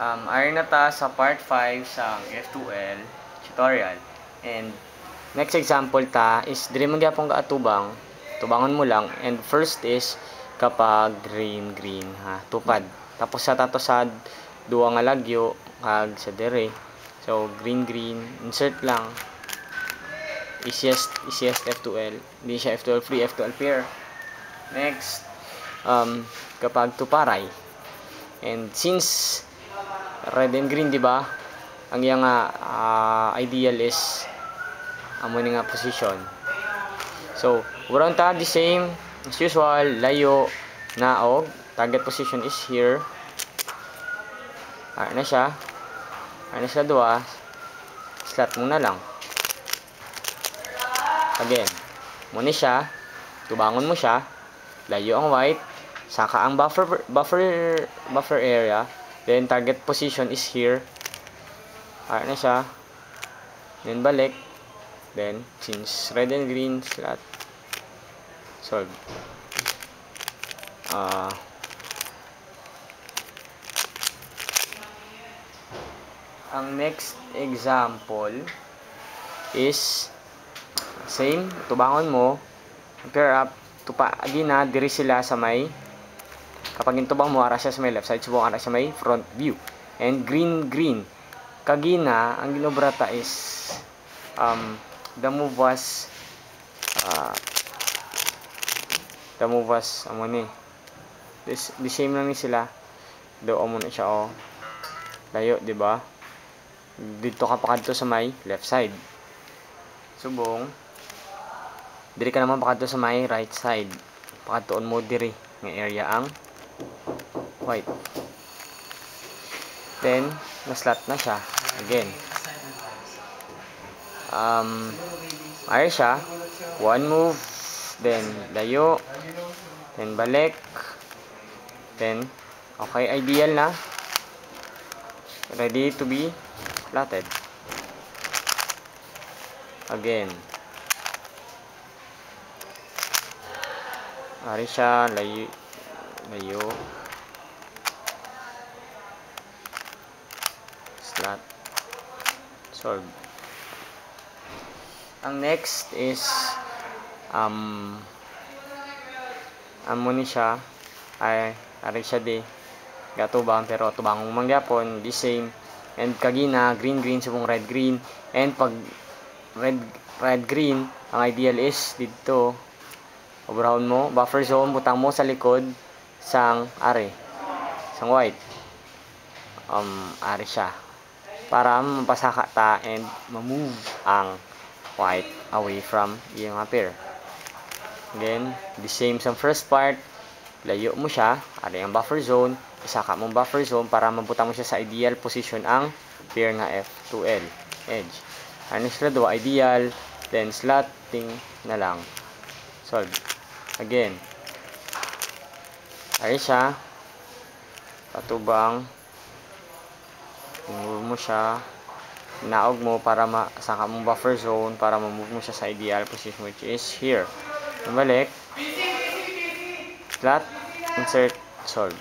Ari na ta sa part 5 sa F2L tutorial. And next example ta is diri man gyapon ka atubang, tubangon mo lang. And first is kapag green ha, tupad. Tapos sa tato sa duwa nga lagyo kag sa diri. So green insert lang. Easiest F2L. Hindi siya F2L free, F2L pair. Next kapag tuparay. And since red and green, di ba? Ang iyang ideal is amo ni nga position. So, urang ta the same as usual, layo naog. Target position is here. Na siya. Na siya duwa. Slot mo na lang. Again, muna siya. Tubangon mo siya. Layo ang white. Saka ang buffer area. Then target position is here. Na siya. Then balik. Then since red and green slot solve. Ang next example is same, tubangon mo, pair up, gina diri sila sa may, kapag intubang mo ara siya sa may left side, subong ara sa may front view. And green kagina ang ginobrata is the move was amo ni the same lang ni sila do amo na siya layo, di ba? Dito ka pakadto sa may left side, subong diri ka naman pakadto sa may right side, pakadtoon mo diri nga area ang white. Then na-slot na siya again. Ay siya, one move, then layo, then balik, then okay, ideal na, ready to be platted. Again, ari siya, layo, slot, solve. Ang next is amo ni siya, ari siya di gatubang pero tubangong mangyapon the same. And kagina green subong red green. And pag red green, ang ideal is dito overround mo, buffer zone, butang mo sa likod sang sang white. Ari siya para mapasaka ta and ma-move ang white away from iyang pair. Again, the same sa first part, layo mo siya, ari ang buffer zone, isaka mong buffer zone para mabutang mo siya sa ideal position ang pair nga F2L edge. Ano sila do ideal, then slotting na lang, solve. Again, ari siya, patubang, move mo siya, naog mo para masaka mong buffer zone para ma-move mo siya sa ideal position which is here. Balik, slot, insert, solve.